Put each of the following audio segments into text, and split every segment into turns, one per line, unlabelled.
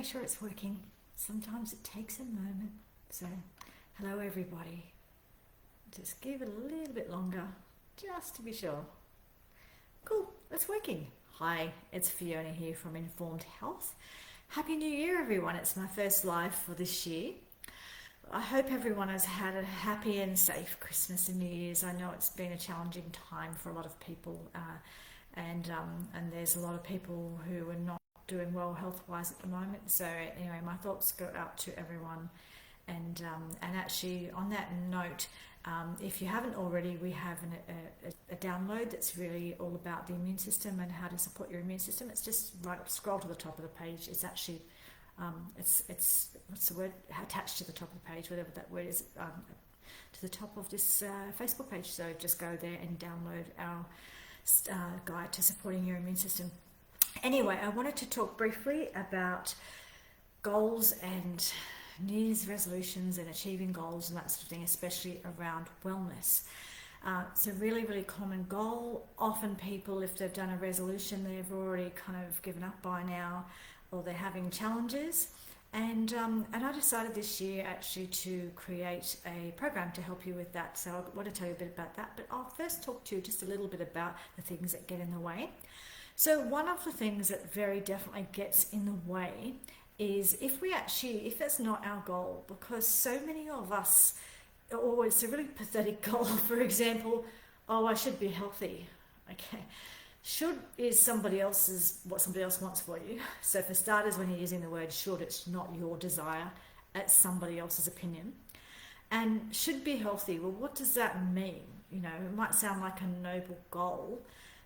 sure it's working. Sometimes it takes a moment. So, hello everybody. Just give it a little bit longer, just to be sure. Cool, it's working. Hi, it's Fiona here from Informed Health. Happy New Year, everyone. It's my first live for this year. I hope everyone has had a happy and safe Christmas and New Year's. I know it's been a challenging time for a lot of people, and there's a lot of people who are not doing well health-wise at the moment. So anyway, my thoughts go out to everyone. And actually, on that note, if you haven't already, we have a download that's really all about the immune system and how to support your immune system. It's just right up, scroll to the top of the page. It's actually it's what's the word, attached to the top of the page, whatever that word is, to the top of this Facebook page. So just go there and download our guide to supporting your immune system. Anyway, I wanted to talk briefly about goals and New Year's resolutions and achieving goals and that sort of thing, especially around wellness. It's a really, really common goal. Often people, if they've done a resolution, they've already kind of given up by now, or they're having challenges. And I decided this year actually to create a program to help you with that. So I want to tell you a bit about that, but I'll first talk to you just a little bit about the things that get in the way. So one of the things that very definitely gets in the way is if that's not our goal, because so many of us, or it's a really pathetic goal. For example, I should be healthy. Okay. Should is what somebody else wants for you. So for starters, when you're using the word should, it's not your desire, it's somebody else's opinion. And should be healthy, well, what does that mean? You know, it might sound like a noble goal,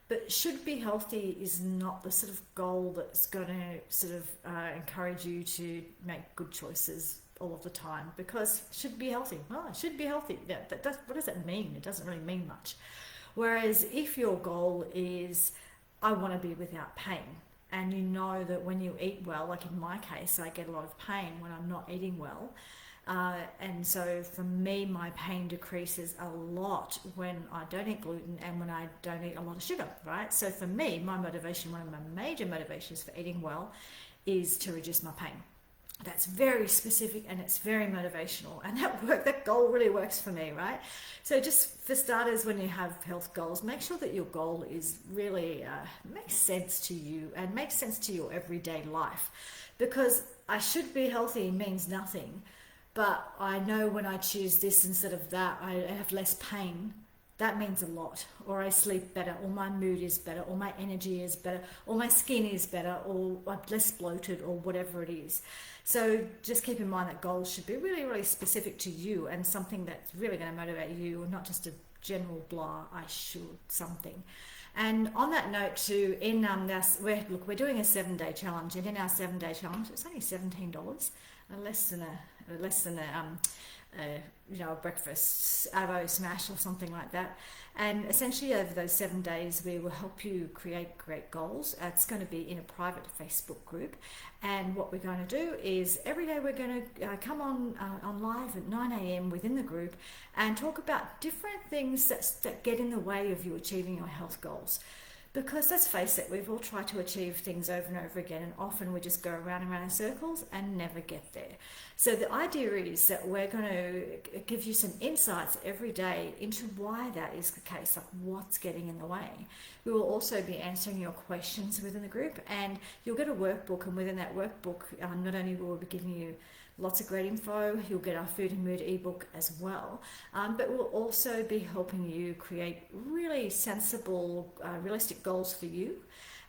but should be healthy is not the sort of goal that's going to sort of encourage you to make good choices all of the time, because should be healthy. Well, it should be healthy. Yeah, what does that mean? It doesn't really mean much. Whereas if your goal is, I want to be without pain, and you know that when you eat well, like in my case, I get a lot of pain when I'm not eating well. And so for me, my pain decreases a lot when I don't eat gluten and when I don't eat a lot of sugar, right? So for me, my motivation, one of my major motivations for eating well is to reduce my pain. That's very specific and it's very motivational, and that goal really works for me, right? So just for starters, when you have health goals, make sure that your goal is really makes sense to you and makes sense to your everyday life, because I should be healthy means nothing, but I know when I choose this instead of that, I have less pain. That means a lot. Or I sleep better, or my mood is better, or my energy is better, or my skin is better, or I'm less bloated, or whatever it is. So just keep in mind that goals should be really, really specific to you and something that's really going to motivate you, not just a general blah, I should something. And on that note too, in we're doing a 7-day challenge, and in our 7-day challenge, it's only $17, less than a breakfast avo smash or something like that. And essentially over those 7 days, we will help you create great goals. It's going to be in a private Facebook group, and what we're going to do is every day we're going to come on live at 9 a.m. within the group and talk about different things that get in the way of you achieving your health goals. Because let's face it, we've all tried to achieve things over and over again, and often we just go around and around in circles and never get there. So the idea is that we're going to give you some insights every day into why that is the case, like what's getting in the way. We will also be answering your questions within the group, and you'll get a workbook, and within that workbook, not only will we be giving you lots of great info, you'll get our food and mood ebook as well, but we'll also be helping you create really sensible, realistic goals for you.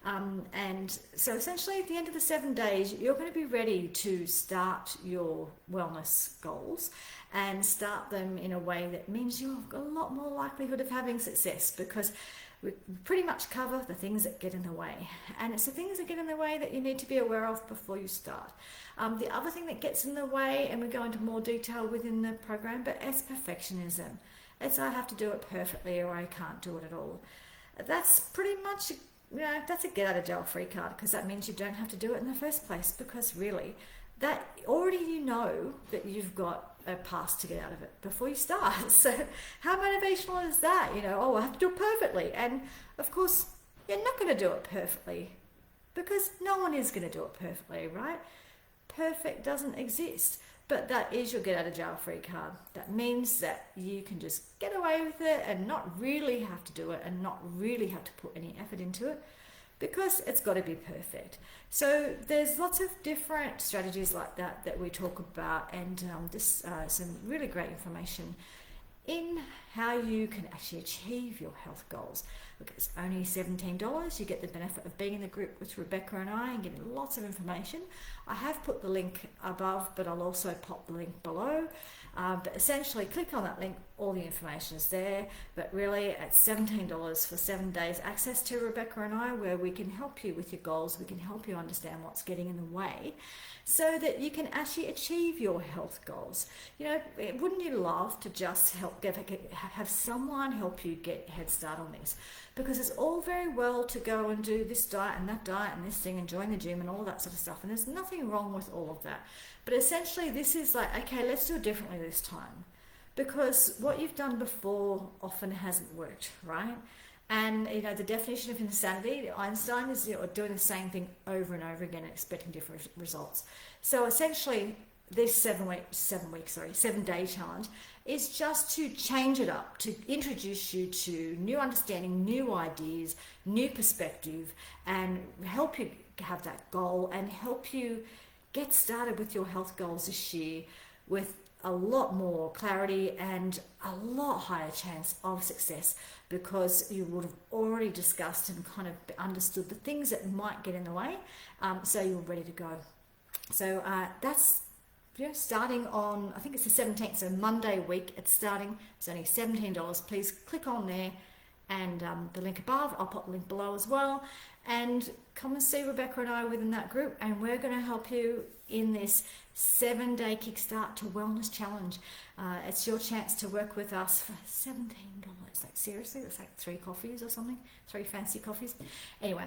And so essentially at the end of the 7 days, you're going to be ready to start your wellness goals and start them in a way that means you've got a lot more likelihood of having success, because we pretty much cover the things that get in the way. And it's the things that get in the way that you need to be aware of before you start. The other thing that gets in the way, and we go into more detail within the program, but it's perfectionism. It's I have to do it perfectly or I can't do it at all. That's pretty much, that's a get out of jail free card, because that means you don't have to do it in the first place, because really, that already you know that you've got a path to get out of it before you start. So how motivational is that? I have to do it perfectly. And of course, you're not going to do it perfectly, because no one is going to do it perfectly, right? perfect doesn't exist, but that is your get out of jail free card. That means that you can just get away with it and not really have to do it and not really have to put any effort into it, because it's got to be perfect. So there's lots of different strategies like that that we talk about, and some really great information in how you can actually achieve your health goals. Look, it's only $17. You get the benefit of being in the group with Rebecca and I and getting lots of information. I have put the link above, but I'll also pop the link below. But essentially, click on that link, all the information is there. But really, at $17 for 7 days, access to Rebecca and I, where we can help you with your goals, we can help you understand what's getting in the way, so that you can actually achieve your health goals. You know, wouldn't you love to just have someone help you get a head start on this? Because it's all very well to go and do this diet and that diet and this thing and join the gym and all that sort of stuff, and there's nothing wrong with all of that. But essentially, this is like, okay, let's do it differently this time, because what you've done before often hasn't worked, right? And you know, the definition of insanity, Einstein, is, you know, doing the same thing over and over again and expecting different results. So essentially, this 7-day challenge is just to change it up, to introduce you to new understanding, new ideas, new perspective, and help you have that goal and help you get started with your health goals this year with a lot more clarity and a lot higher chance of success, because you would have already discussed and kind of understood the things that might get in the way, so you're ready to go. So that's starting on, I think it's the 17th, so Monday week it's starting. It's only $17. Please click on there, and the link above, I'll pop the link below as well, and come and see Rebecca and I within that group, and we're going to help you in this 7-day Kickstart to Wellness Challenge. It's your chance to work with us for $17. Like, seriously, it's like 3 coffees or something, 3 fancy coffees. Anyway,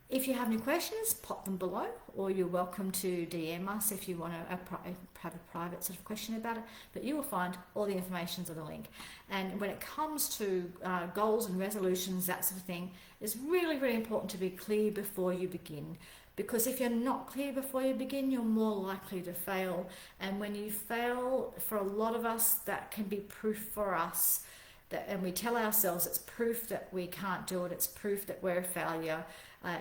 if you have any questions, pop them below, or you're welcome to DM us if you want to have a private sort of question about it. But you will find all the information on the link. And when it comes to goals and resolutions, that sort of thing, it's really, really important to be clear before you begin. Because if you're not clear before you begin, you're more likely to fail. And when you fail, for a lot of us, that can be proof for us. And we tell ourselves it's proof that we can't do it. It's proof that we're a failure.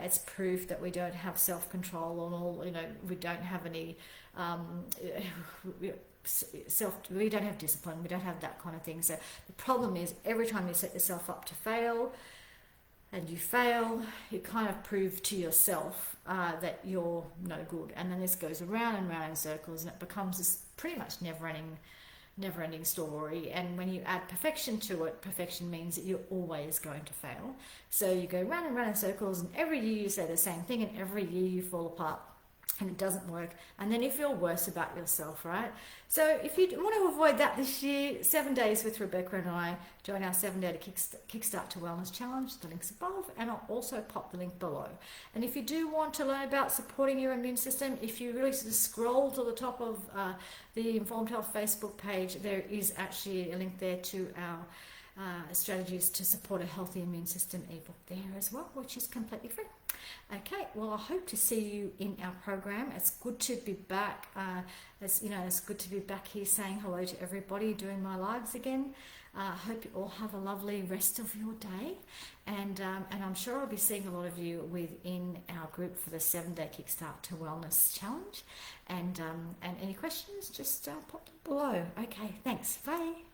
It's proof that we don't have self-control on all, you know, we don't have any we don't have discipline, we don't have that kind of thing. So the problem is, every time you set yourself up to fail and you fail, you kind of prove to yourself that you're no good. And then this goes around and round in circles, and it becomes this pretty much never-ending story. And when you add perfection to it, perfection means that you're always going to fail. So you go round and round in circles, and every year you say the same thing, and every year you fall apart and it doesn't work, and then you feel worse about yourself, right? So if you want to avoid that this year, 7 days with Rebecca and I, join our 7-day Kickstart to Wellness Challenge. The link's above, and I'll also pop the link below. And if you do want to learn about supporting your immune system, if you really sort of scroll to the top of the Informed Health Facebook page, there is actually a link there to our strategies to support a healthy immune system ebook there as well, which is completely free. Okay, well, I hope to see you in our program. It's good to be back. It's good to be back here saying hello to everybody, doing my lives again. I hope you all have a lovely rest of your day, and I'm sure I'll be seeing a lot of you within our group for the 7-day Kickstart to Wellness Challenge. And any questions, just pop them below. Okay, thanks. Bye.